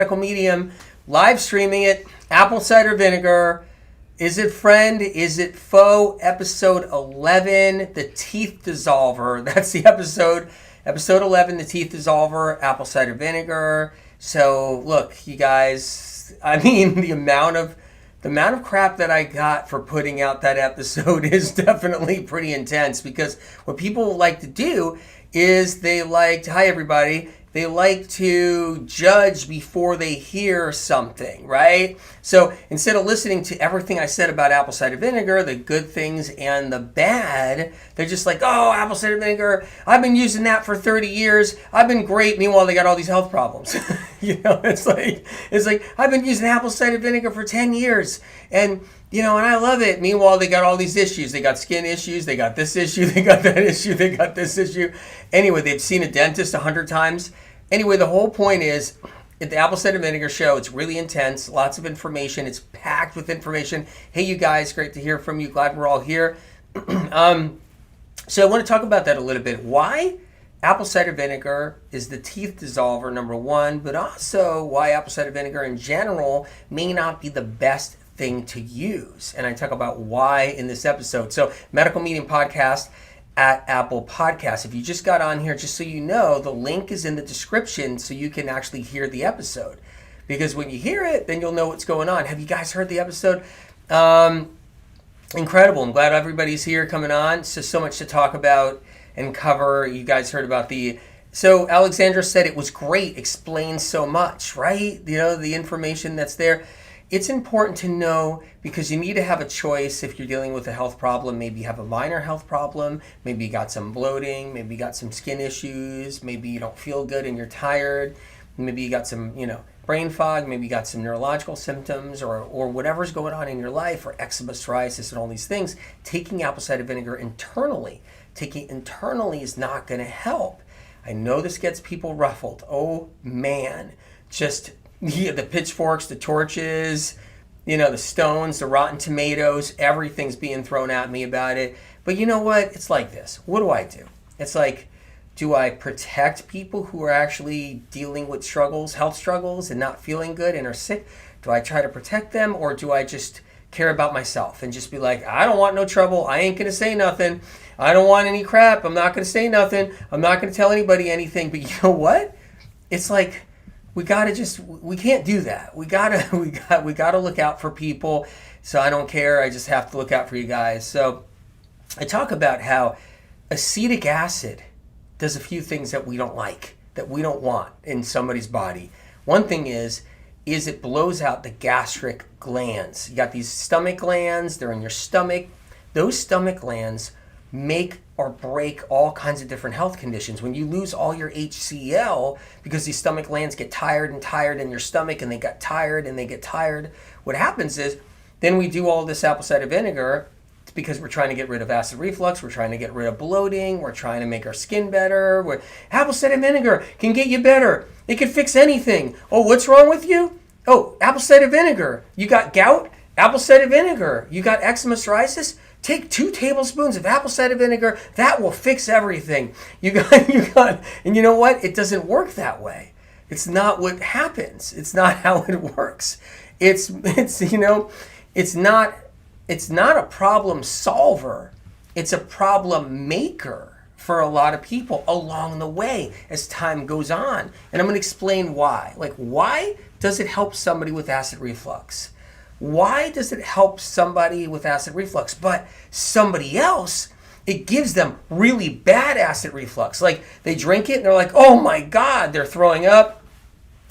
medical medium, live streaming it, apple cider vinegar. Is it friend? Is it foe? Episode 11, the teeth dissolver. That's the episode. Episode 11, the teeth dissolver, apple cider vinegar. So look, you guys, I mean, the amount of crap that I got for putting out that episode is definitely pretty intense, because what people like to do is hi everybody, they like to judge before they hear something, right? So instead of listening to everything I said about apple cider vinegar, the good things and the bad, they're just like, oh, apple cider vinegar, I've been using that for 30 years. I've been great. Meanwhile, they got all these health problems. It's like, I've been using apple cider vinegar for 10 years. And I love it. Meanwhile, they got all these issues. They got skin issues. They got this issue. They got that issue. They got this issue. Anyway, they've seen a dentist 100 times. Anyway, the whole point is, at the Apple Cider Vinegar Show, it's really intense. Lots of information. It's packed with information. Hey, you guys, great to hear from you. Glad we're all here. So I want to talk about that a little bit. Why apple cider vinegar is the teeth dissolver, number one, but also why apple cider vinegar in general may not be the best thing to use. And I talk about why in this episode. So Medical Medium Podcast at Apple Podcasts. If you just got on here, just so you know, the link is in the description so you can actually hear the episode. Because when you hear it, then you'll know what's going on. Have you guys heard the episode? Incredible. I'm glad everybody's here coming on. So much to talk about and cover. You guys heard about so Alexandra said it was great, explains so much, right? The information that's there. It's important to know, because you need to have a choice if you're dealing with a health problem. Maybe you have a minor health problem. Maybe you got some bloating. Maybe you got some skin issues. Maybe you don't feel good and you're tired. Maybe you got some, brain fog. Maybe you got some neurological symptoms or whatever's going on in your life, or eczema, psoriasis, and all these things. Taking apple cider vinegar internally is not going to help. I know this gets people ruffled. Oh, man. Just the pitchforks, the torches, the stones, the rotten tomatoes, everything's being thrown at me about it. But you know what? It's like this. What do? It's like, do I protect people who are actually dealing with health struggles and not feeling good and are sick? Do I try to protect them, or do I just care about myself and just be like, I don't want no trouble. I ain't going to say nothing. I don't want any crap. I'm not going to say nothing. I'm not going to tell anybody anything. But you know what? It's like, we can't do that. We gotta look out for people. So I don't care. I just have to look out for you guys. So I talk about how acetic acid does a few things that we don't like, that we don't want in somebody's body. One thing is it blows out the gastric glands. You got these stomach glands. They're in your stomach. Those stomach glands make or break all kinds of different health conditions. When you lose all your HCl, because these stomach glands get tired in your stomach, and they get tired, what happens is, then we do all this apple cider vinegar. It's because we're trying to get rid of acid reflux, we're trying to get rid of bloating, we're trying to make our skin better. Apple cider vinegar can get you better. It can fix anything. Oh, what's wrong with you? Oh, apple cider vinegar. You got gout? Apple cider vinegar. You got eczema, psoriasis? Take 2 tablespoons of apple cider vinegar. That will fix everything. You got, and you know what? It doesn't work that way. It's not what happens. It's not how it works. It's not a problem solver. It's a problem maker for a lot of people along the way as time goes on. And I'm going to explain why. Why does it help somebody with acid reflux? Why does it help somebody with acid reflux? But somebody else, it gives them really bad acid reflux. Like, they drink it and they're like, oh my God, they're throwing up.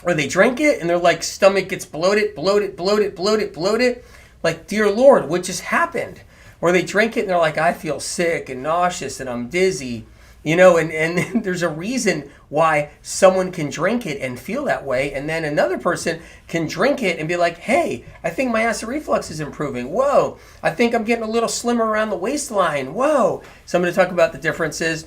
Or they drink it and their stomach gets bloated. Like, dear Lord, what just happened? Or they drink it and they're like, I feel sick and nauseous and I'm dizzy. And there's a reason why someone can drink it and feel that way, and then another person can drink it and be like, hey, I think my acid reflux is improving. Whoa, I think I'm getting a little slimmer around the waistline. Whoa. So I'm going to talk about the differences.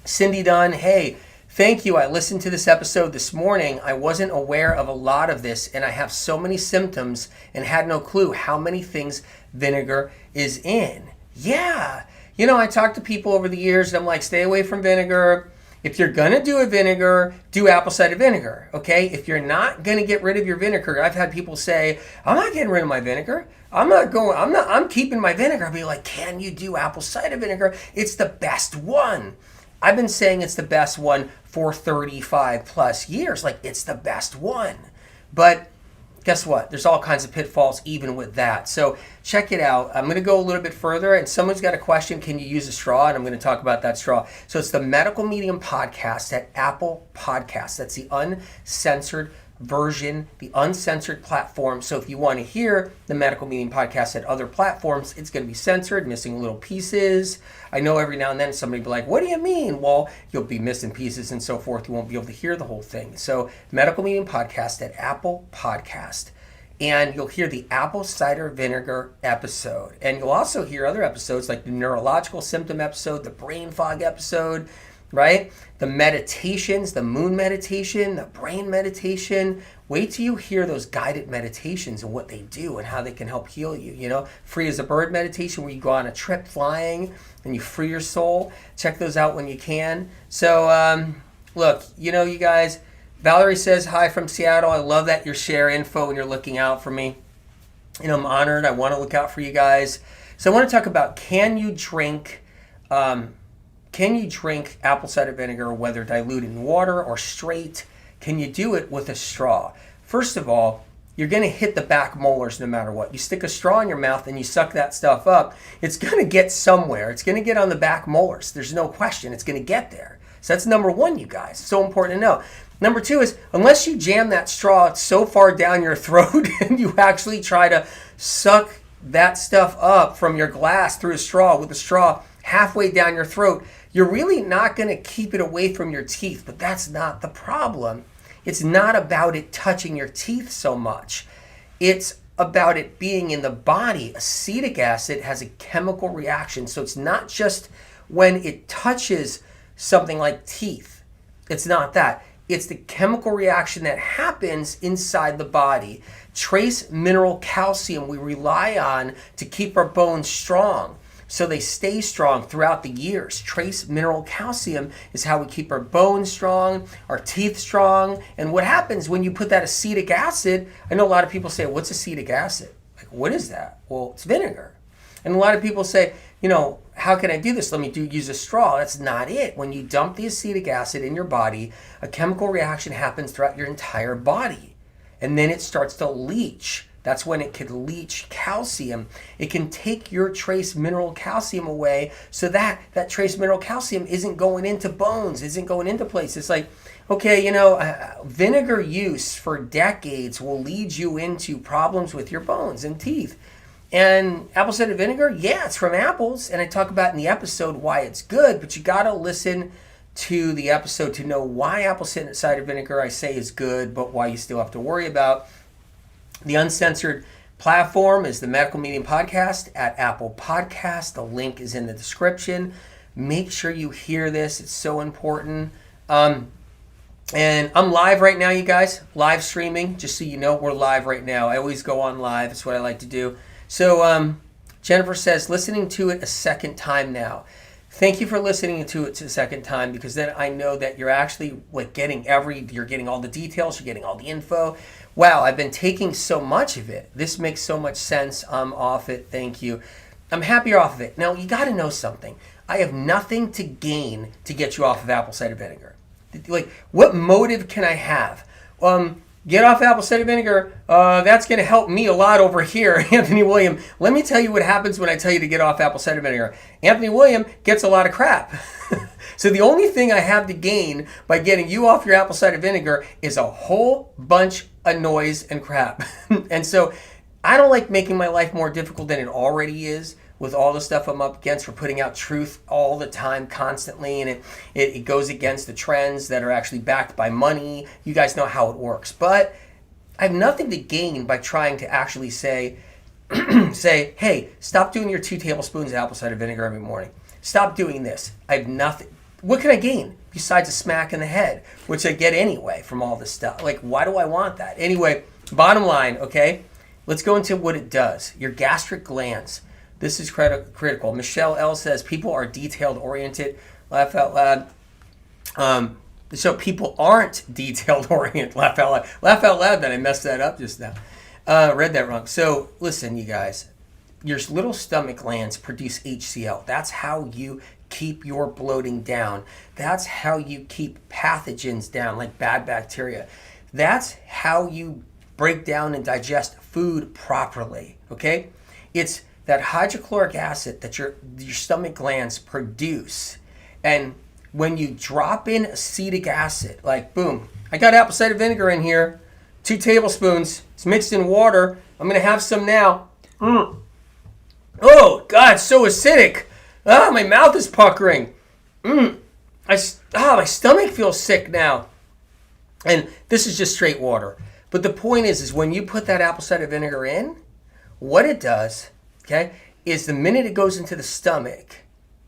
Cindy Dunn, hey, thank you. I listened to this episode this morning. I wasn't aware of a lot of this, and I have so many symptoms and had no clue how many things vinegar is in. Yeah. I talk to people over the years, and I'm like, stay away from vinegar. If you're going to do a vinegar, do apple cider vinegar, okay? If you're not going to get rid of your vinegar, I've had people say, I'm not getting rid of my vinegar. I'm keeping my vinegar. I'll be like, can you do apple cider vinegar? It's the best one. I've been saying it's the best one for 35 plus years. Like, it's the best one. But guess what? There's all kinds of pitfalls even with that. So check it out. I'm going to go a little bit further, and someone's got a question, can you use a straw? And I'm going to talk about that straw. So it's the Medical Medium Podcast at Apple Podcasts. That's the uncensored version, the uncensored platform. So if you want to hear the Medical Medium Podcast at other platforms, it's going to be censored, missing little pieces. I know every now and then somebody will be like, what do you mean? Well, you'll be missing pieces and so forth. You won't be able to hear the whole thing. So Medical Medium Podcast at Apple Podcast. And you'll hear the apple cider vinegar episode. And you'll also hear other episodes like the neurological symptom episode, the brain fog episode, right? The meditations, the moon meditation, the brain meditation. Wait till you hear those guided meditations and what they do and how they can help heal you. You know, Free as a Bird meditation, where you go on a trip flying and you free your soul. Check those out when you can. So, look, you know, you guys, Valerie says, hi from Seattle. I love that you share info and you're looking out for me. You know, I'm honored. I want to look out for you guys. So I want to talk about, can you drink apple cider vinegar, whether diluted in water or straight? Can you do it with a straw? First of all, you're going to hit the back molars no matter what. You stick a straw in your mouth and you suck that stuff up, it's going to get somewhere. It's going to get on the back molars. There's no question. It's going to get there. So that's number one, you guys. So important to know. Number two is, unless you jam that straw so far down your throat and you actually try to suck that stuff up from your glass through a straw with a straw halfway down your throat, you're really not going to keep it away from your teeth. But that's not the problem. It's not about it touching your teeth so much. It's about it being in the body. Acetic acid has a chemical reaction. So it's not just when it touches something like teeth. It's not that. It's the chemical reaction that happens inside the body. Trace mineral calcium we rely on to keep our bones strong, so they stay strong throughout the years. Trace mineral calcium is how we keep our bones strong, our teeth strong. And what happens when you put that acetic acid, I know a lot of people say, what's acetic acid? Like, what is that? Well, it's vinegar. And a lot of people say, you know, how can I do this? Let me use a straw. That's not it. When you dump the acetic acid in your body, a chemical reaction happens throughout your entire body. And then it starts to leach. That's when it can leach calcium. It can take your trace mineral calcium away, so that trace mineral calcium isn't going into bones, isn't going into places. It's like, okay, you know, vinegar use for decades will lead you into problems with your bones and teeth. And apple cider vinegar, yeah, it's from apples. And I talk about in the episode why it's good, but you got to listen to the episode to know why apple cider vinegar I say is good, but why you still have to worry about. The uncensored platform is the Medical Medium Podcast at Apple Podcasts. The link is in the description. Make sure you hear this. It's so important. And I'm live right now, you guys. Live streaming. Just so you know, we're live right now. I always go on live. It's what I like to do. So Jennifer says, listening to it a second time now. Thank you for listening to it a second time, because then I know that you're actually like you're getting all the details, you're getting all the info. Wow, I've been taking so much of it. This makes so much sense. I'm off it. Thank you. I'm happy you're off of it. Now, you got to know something. I have nothing to gain to get you off of apple cider vinegar. Like, what motive can I have? Get off apple cider vinegar. That's going to help me a lot over here, Anthony William. Let me tell you what happens when I tell you to get off apple cider vinegar. Anthony William gets a lot of crap. So the only thing I have to gain by getting you off your apple cider vinegar is a whole bunch of noise and crap. And so I don't like making my life more difficult than it already is with all the stuff I'm up against for putting out truth all the time, constantly, and it goes against the trends that are actually backed by money. You guys know how it works. But I have nothing to gain by trying to actually say, hey, stop doing your 2 tablespoons of apple cider vinegar every morning. Stop doing this. I have nothing. What can I gain besides a smack in the head, which I get anyway from all this stuff? Like, why do I want that? Anyway, bottom line, okay? Let's go into what it does. Your gastric glands. This is critical. Michelle L. says, people are detailed-oriented. Laugh out loud. So people aren't detailed oriented. Laugh out loud. Laugh out loud that I messed that up just now. Read that wrong. So listen, you guys. Your little stomach glands produce HCl. That's how you keep your bloating down. That's how you keep pathogens down, like bad bacteria. That's how you break down and digest food properly, okay? It's that hydrochloric acid that your stomach glands produce. And when you drop in acetic acid, like boom, I got apple cider vinegar in here, 2 tablespoons, it's mixed in water. I'm gonna have some now. Oh, God, so acidic. Ah, my mouth is puckering. My stomach feels sick now. And this is just straight water. But the point is when you put that apple cider vinegar in, what it does, okay, is the minute it goes into the stomach,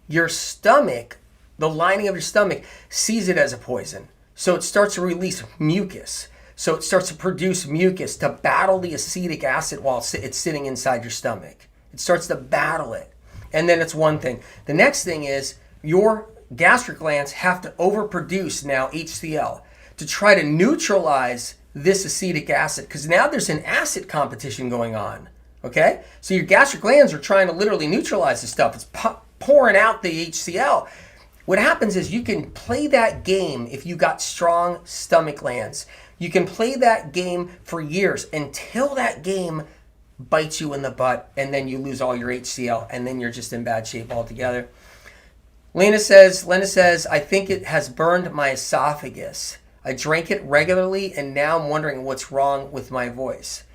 your stomach, the lining of your stomach, sees it as a poison. So it starts to release mucus. So it starts to produce mucus to battle the acetic acid while it's sitting inside your stomach. It starts to battle it. And then it's one thing. The next thing is your gastric glands have to overproduce now HCl to try to neutralize this acetic acid, because now there's an acid competition going on. Okay? So your gastric glands are trying to literally neutralize this stuff. It's pouring out the HCl. What happens is you can play that game if you got strong stomach glands. You can play that game for years until that game bites you in the butt, and then you lose all your HCl, and then you're just in bad shape altogether. Lena says, I think it has burned my esophagus. I drank it regularly, and now I'm wondering what's wrong with my voice.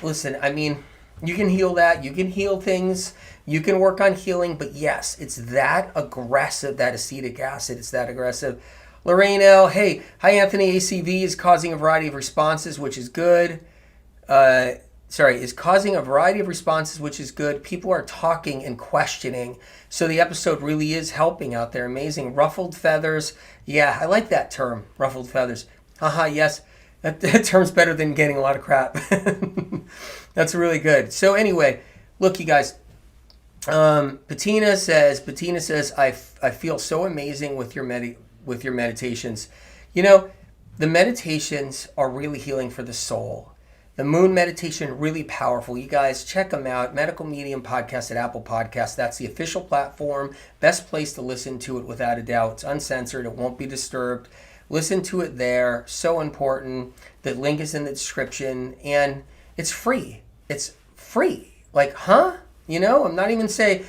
Listen, I mean, you can heal that. You can heal things. You can work on healing, but yes, it's that aggressive, that acetic acid. It's that aggressive. Lorraine L., hey, hi Anthony, ACV is causing a variety of responses, which is good. Is causing a variety of responses, which is good. People are talking and questioning. So the episode really is helping out there. Amazing. Ruffled feathers. Yeah, I like that term, ruffled feathers. Yes. That term's better than getting a lot of crap. That's really good. So anyway, look, you guys. Patina says, I feel so amazing with your meditations. You know, the meditations are really healing for the soul. The moon meditation, really powerful. You guys check them out. Medical Medium Podcast at Apple Podcasts. That's the official platform. Best place to listen to it without a doubt. It's uncensored. It won't be disturbed. Listen to it there. So important. The link is in the description. And it's free. It's free. Like, huh? You know, I'm not even saying,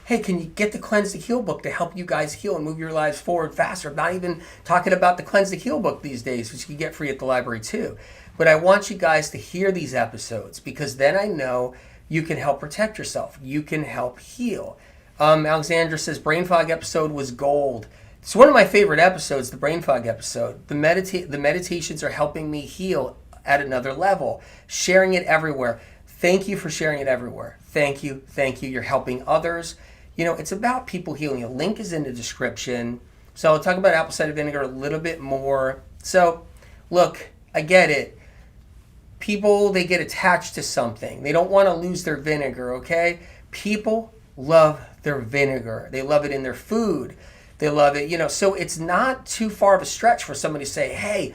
hey, can you get the Cleanse to Heal book to help you guys heal and move your lives forward faster? I'm not even talking about the Cleanse to Heal book these days, which you can get free at the library too. But I want you guys to hear these episodes, because then I know you can help protect yourself. You can help heal. Alexandra says, brain fog episode was gold. It's one of my favorite episodes, the brain fog episode. The meditations are helping me heal at another level. Sharing it everywhere. Thank you for sharing it everywhere. Thank you. You're helping others. You know, it's about people healing. A link is in the description. So I'll talk about apple cider vinegar a little bit more. So, look, I get it. People, they get attached to something. They don't want to lose their vinegar, okay? People love their vinegar. They love it in their food. They love it, you know. So it's not too far of a stretch for somebody to say, hey,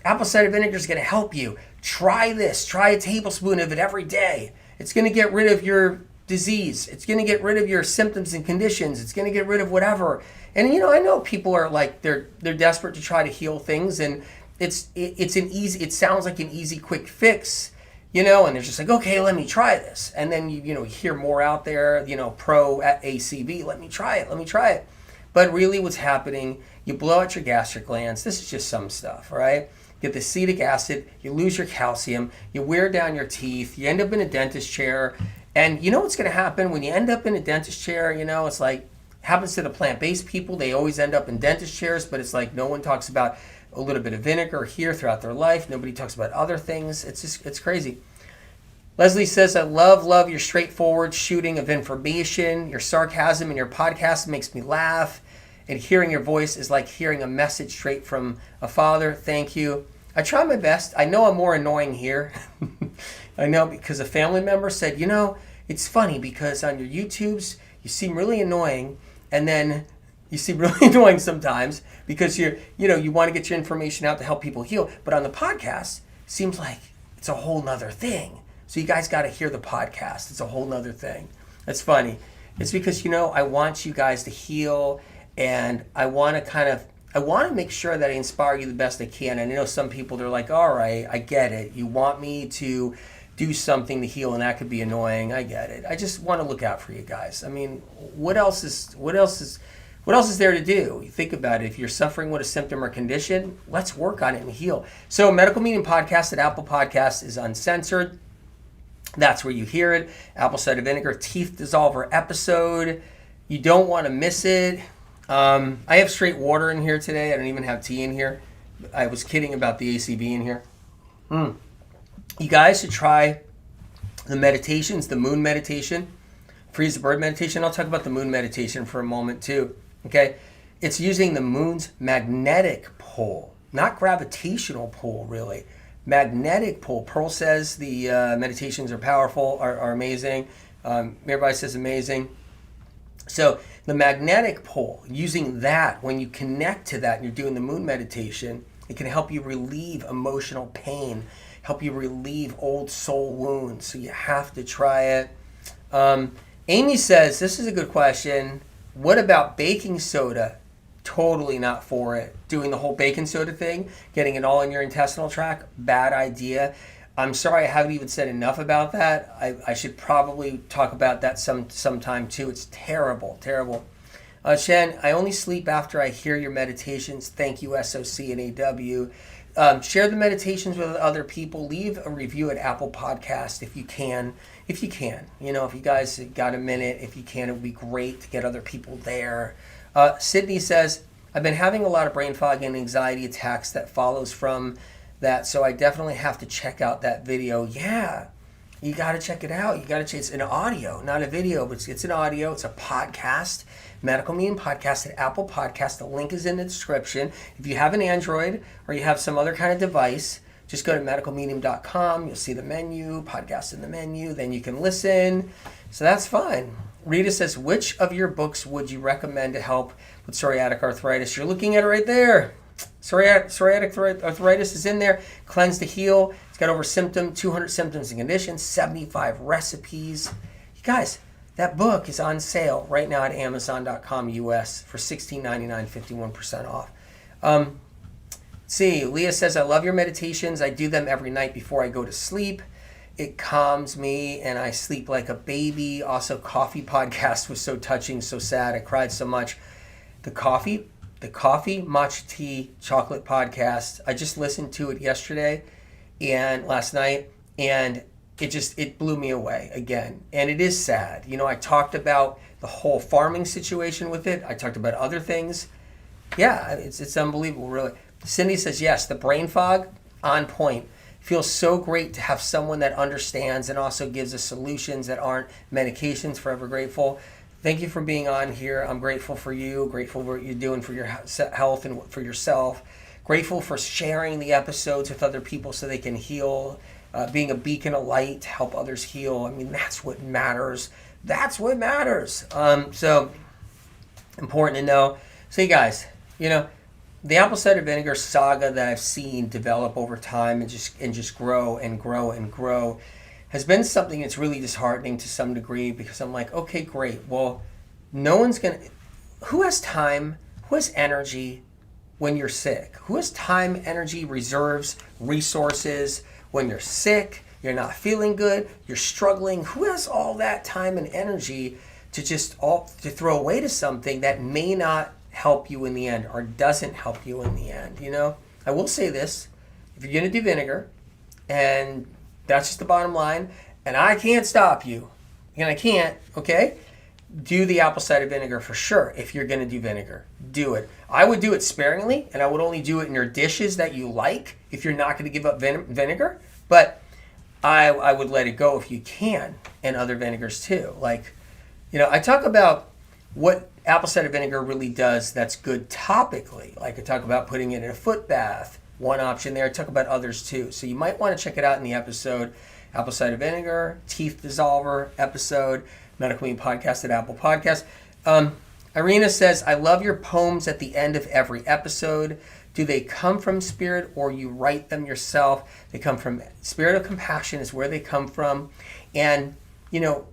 apple cider vinegar is going to help you. Try this. Try a tablespoon of it every day. It's going to get rid of your disease. It's going to get rid of your symptoms and conditions. It's going to get rid of whatever. And, you know, I know people are like, they're desperate to try to heal things, and it sounds like an easy, quick fix, you know, and they're just like, okay, let me try this. And then, you know, hear more out there, you know, pro at ACV, let me try it. But really what's happening, you blow out your gastric glands. This is just some stuff, all right? You get the acetic acid, you lose your calcium, you wear down your teeth, you end up in a dentist chair. And you know what's going to happen when you end up in a dentist chair? You know, it's like, happens to the plant-based people. They always end up in dentist chairs, but it's like no one talks about a little bit of vinegar here throughout their life. Nobody talks about other things. It's crazy. Leslie says, I love your straightforward shooting of information. Your sarcasm in your podcast makes me laugh. And hearing your voice is like hearing a message straight from a father. Thank you. I try my best. I know I'm more annoying here. I know, because a family member said, you know, it's funny because on your YouTubes, you seem really annoying. And then You seem really annoying sometimes because you want to get your information out to help people heal. But on the podcast, it seems like it's a whole nother thing. So you guys got to hear the podcast. It's a whole nother thing. That's funny. It's because, I want you guys to heal, and I want to make sure that I inspire you the best I can. And I know some people, they're like, all right, I get it. You want me to do something to heal, and that could be annoying. I get it. I just want to look out for you guys. I mean, what else is there to do? You think about it. If you're suffering with a symptom or condition, let's work on it and heal. So Medical Meaning Podcast at Apple Podcasts is uncensored. That's where you hear it. Apple cider vinegar teeth dissolver episode. You don't want to miss it. I have straight water in here today. I don't even have tea in here. I was kidding about the ACV in here. You guys should try the meditations, the moon meditation, freeze the bird meditation. I'll talk about the moon meditation for a moment too. Okay, it's using the moon's magnetic pull, not gravitational pull, really. Magnetic pull. Pearl says the meditations are powerful, are amazing. Everybody says amazing. So the magnetic pull, using that, when you connect to that and you're doing the moon meditation, it can help you relieve emotional pain, help you relieve old soul wounds. So you have to try it. Amy says, this is a good question. What about baking soda? Totally not for it. Doing the whole baking soda thing, getting it all in your intestinal tract, bad idea. I'm sorry I haven't even said enough about that. I should probably talk about that sometime too. It's terrible, terrible. Shen, I only sleep after I hear your meditations. Thank you, SOC and AW. Share the meditations with other people. Leave a review at Apple Podcast if you can. If you guys got a minute, if you can, it would be great to get other people there. Sydney says, I've been having a lot of brain fog and anxiety attacks that follows from that, so I definitely have to check out that video. Yeah, you got to check it out. It's an audio, not a video, but it's an audio. It's a podcast, Medical Meaning Podcast at Apple Podcast. The link is in the description. If you have an Android or you have some other kind of device, just go to medicalmeaning.com. You'll see the menu, podcast in the menu. Then you can listen. So that's fine. Rita says, which of your books would you recommend to help with psoriatic arthritis? You're looking at it right there. Psoriatic arthritis is in there. Cleanse to Heal. It's got over 200 symptoms and conditions, 75 recipes. You guys, that book is on sale right now at Amazon.com US for $16.99, 51% off. See, Leah says, I love your meditations. I do them every night before I go to sleep. It calms me and I sleep like a baby. Also, Coffee Podcast was so touching, so sad. I cried so much. The coffee matcha tea chocolate podcast. I just listened to it yesterday and last night, and it blew me away again. And it is sad. I talked about the whole farming situation with it. I talked about other things. Yeah, it's unbelievable, really. Cindy says, yes, the brain fog, on point. Feels so great to have someone that understands and also gives us solutions that aren't medications. Forever grateful. Thank you for being on here. I'm grateful for you. Grateful for what you're doing for your health and for yourself. Grateful for sharing the episodes with other people so they can heal. Being a beacon of light to help others heal. I mean, that's what matters. That's what matters. So important to know. So you guys, the apple cider vinegar saga that I've seen develop over time and just grow and grow and grow has been something that's really disheartening to some degree, because I'm like, okay, great. Well, who has time, who has energy when you're sick? Who has time, energy, reserves, resources when you're sick, you're not feeling good, you're struggling? Who has all that time and energy to to throw away to something that may not help you in the end or doesn't help you in the end? I will say this, if you're going to do vinegar, and that's just the bottom line, and I can't stop you, and I can't, okay? Do the apple cider vinegar for sure. If you're going to do vinegar, do it. I would do it sparingly, and I would only do it in your dishes that you like if you're not going to give up vinegar, but I would let it go if you can, and other vinegars too. I talk about what apple cider vinegar really does that's good topically. I talk about putting it in a foot bath, one option there. I talk about others too. So you might want to check it out in the episode, apple cider vinegar, teeth dissolver episode, Medical Meaning Podcast at Apple Podcast. Irina says, I love your poems at the end of every episode. Do they come from spirit or you write them yourself? They come from Spirit of Compassion is where they come from. And,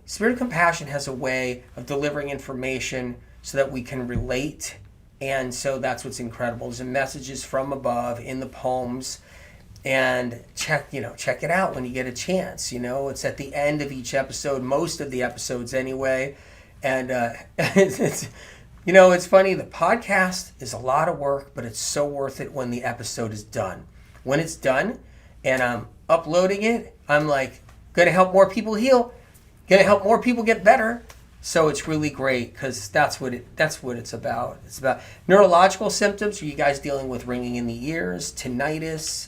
Spirit of Compassion has a way of delivering information so that we can relate. And so that's what's incredible. There's messages from above in the poems. And check it out when you get a chance. It's at the end of each episode, most of the episodes anyway. And it's funny, the podcast is a lot of work, but it's so worth it when the episode is done. When it's done and I'm uploading it, I'm like, going to help more people heal, going to help more people get better. So it's really great because that's what it's about. It's about neurological symptoms. Are you guys dealing with ringing in the ears, tinnitus,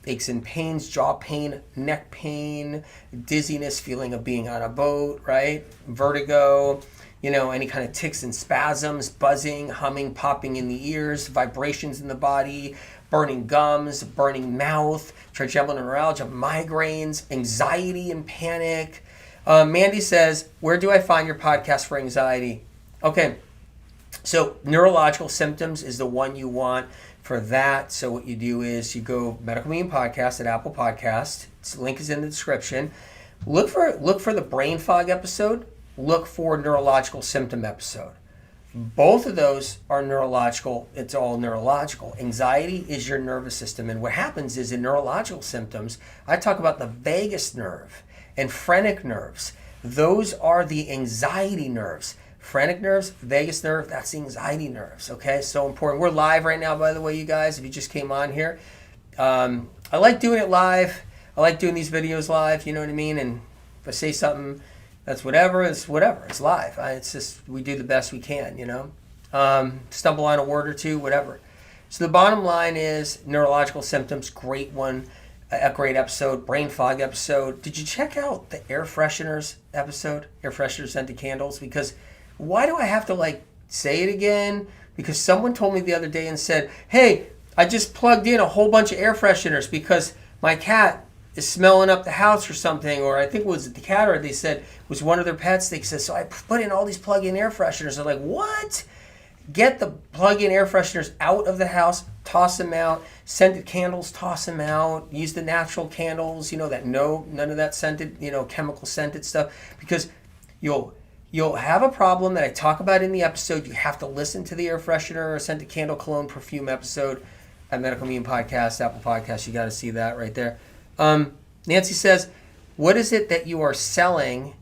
aches and pains, jaw pain, neck pain, dizziness, feeling of being on a boat, right? Vertigo, any kind of tics and spasms, buzzing, humming, popping in the ears, vibrations in the body, burning gums, burning mouth, trigeminal neuralgia, migraines, anxiety and panic. Mandy says, where do I find your podcast for anxiety? Okay, so Neurological Symptoms is the one you want for that. So what you do is you go Medical Meeting Podcast at Apple Podcast. The link is in the description. Look for the brain fog episode. Look for neurological symptom episode. Both of those are neurological. It's all neurological. Anxiety is your nervous system. And what happens is in neurological symptoms, I talk about the vagus nerve and phrenic nerves. Those are the anxiety nerves. Phrenic nerves, vagus nerve, that's the anxiety nerves. Okay, so important. We're live right now, by the way, you guys, if you just came on here. I like doing it live. I like doing these videos live, you know what I mean? And if I say something that's whatever, it's live. It's just, we do the best we can, stumble on a word or two, whatever. So the bottom line is neurological symptoms, great one, a great episode, brain fog episode. Did you check out the air fresheners episode, air fresheners scented candles? Because why do I have to say it again? Because someone told me the other day and said, hey, I just plugged in a whole bunch of air fresheners because my cat is smelling up the house or something, or I think it was the cat, or they said it was one of their pets. They said, so I put in all these plug-in air fresheners. I'm like, what? Get the plug-in air fresheners out of the house, toss them out. Scented candles, toss them out. Use the natural candles, that none of that scented, chemical scented stuff, because you'll have a problem that I talk about in the episode. You have to listen to the air freshener or scented candle cologne perfume episode at Medical Meeting Podcast, Apple Podcast. You got to see that right there. Nancy says, what is it that you are selling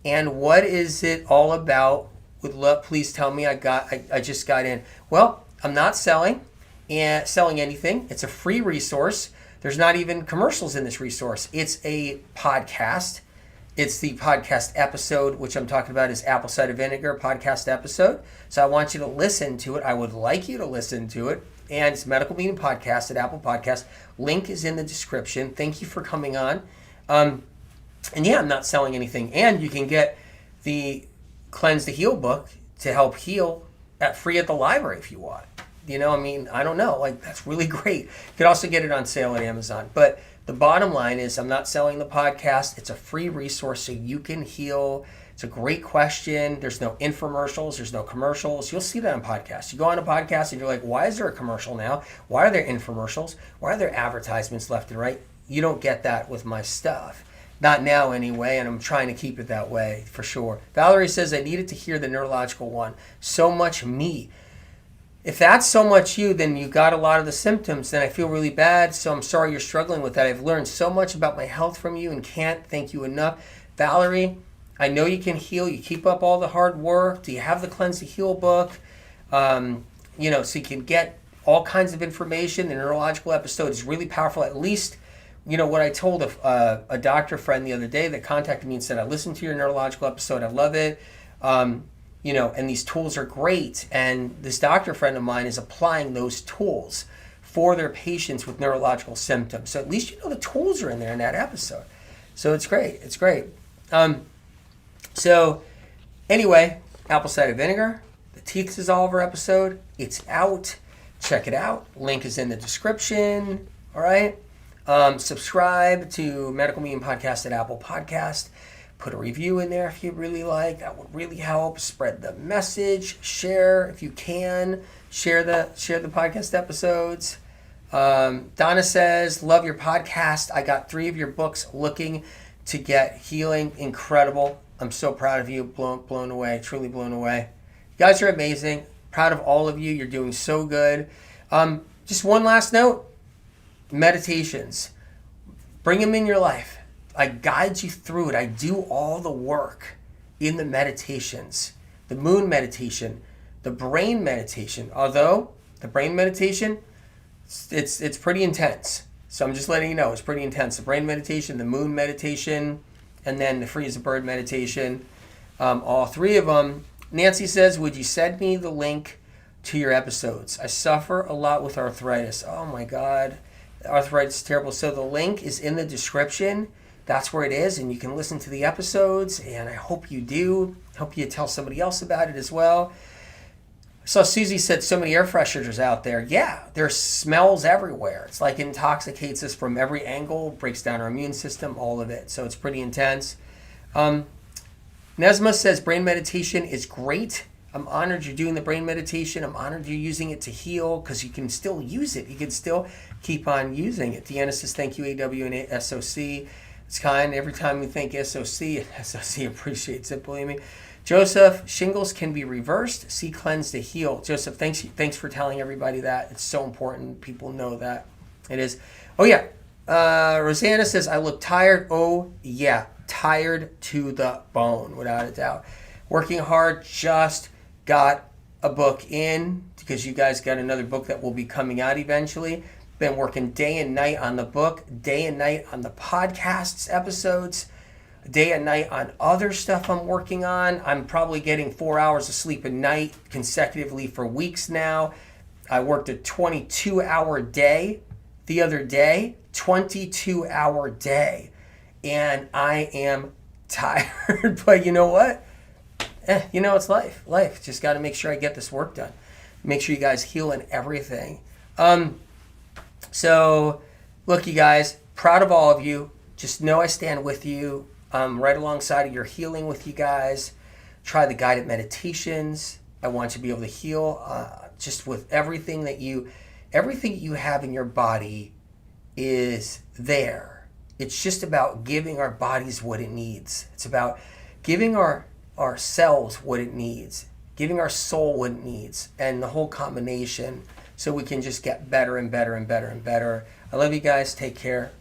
and what is it all about? Would love, please tell me. I just got in. Well, I'm not selling anything. It's a free resource. There's not even commercials in this resource. It's a podcast. It's the podcast episode, which I'm talking about is Apple Cider Vinegar podcast episode. So I want you to listen to it. I would like you to listen to it. And it's Medical Meeting Podcast at Apple Podcast. Link is in the description. Thank you for coming on. And yeah, I'm not selling anything. And you can get the Cleanse to Heal book to help heal free at the library if you want. I don't know. That's really great. You could also get it on sale at Amazon. But the bottom line is I'm not selling the podcast. It's a free resource so you can heal. It's a great question. There's no infomercials. There's no commercials. You'll see that on podcasts. You go on a podcast and you're like, why is there a commercial now? Why are there infomercials? Why are there advertisements left and right? You don't get that with my stuff. Not now anyway, and I'm trying to keep it that way for sure. Valerie says, I needed to hear the neurological one. So much me. If that's so much you, then you got a lot of the symptoms. Then I feel really bad, so I'm sorry you're struggling with that. I've learned so much about my health from you and can't thank you enough. Valerie, I know you can heal. You keep up all the hard work. Do you have the Cleanse to Heal book? So you can get all kinds of information. The neurological episode is really powerful. At least, what I told a doctor friend the other day that contacted me and said, I listened to your neurological episode. I love it. And these tools are great. And this doctor friend of mine is applying those tools for their patients with neurological symptoms. So at least the tools are in there in that episode. So it's great. It's great. So anyway, Apple Cider Vinegar, the Teeth Dissolver episode, it's out. Check it out. Link is in the description. All right. Subscribe to Medical Meeting Podcast at Apple Podcast. Put a review in there if you really like. That would really help. Spread the message. Share if you can. Share the podcast episodes. Donna says, love your podcast. I got 3 of your books, looking to get healing. Incredible. I'm so proud of you. Blown away. Truly blown away. You guys are amazing. Proud of all of you. You're doing so good. Just one last note. Meditations. Bring them in your life. I guide you through it. I do all the work in the meditations. The moon meditation, the brain meditation. Although the brain meditation, it's pretty intense. So I'm just letting you know, it's pretty intense. The brain meditation, the moon meditation, and then the free as a bird meditation. All 3 of them. Nancy says, would you send me the link to your episodes? I suffer a lot with arthritis. Oh my God. Arthritis is terrible. So the link is in the description. That's where it is, and you can listen to the episodes, and I hope you do. Hope you tell somebody else about it as well. So Susie said so many air fresheners out there. Yeah, there's smells everywhere. It's like it intoxicates us from every angle, breaks down our immune system, all of it. So it's pretty intense. Nesma says brain meditation is great. I'm honored you're doing the brain meditation. I'm honored you're using it to heal, because you can still use it. You can still keep on using it. Deanna says, thank you, AW and SOC. It's kind. Every time we think SOC, SOC appreciates it, believe me. Joseph, shingles can be reversed. See cleanse to heal. Joseph, thanks for telling everybody that. It's so important. People know that. It is. Oh, yeah. Rosanna says, I look tired. Oh, yeah. Tired to the bone, without a doubt. Working hard. Just got a book in, because you guys got another book that will be coming out eventually. Been working day and night on the book, day and night on the podcasts episodes, day and night on other stuff I'm working on. I'm probably getting 4 hours of sleep a night consecutively for weeks now. I worked a 22-hour day the other day, 22-hour day, and I am tired. But you know what? It's life. Life. Just got to make sure I get this work done. Make sure you guys heal and everything. So, look, you guys, proud of all of you. Just know I stand with you. Right alongside of your healing with you guys. Try the guided meditations. I want you to be able to heal just with everything that you have in your body is there. It's just about giving our bodies what it needs. It's about giving our cells what it needs, giving our soul what it needs, and the whole combination, so we can just get better and better and better and better. I love you guys. Take care.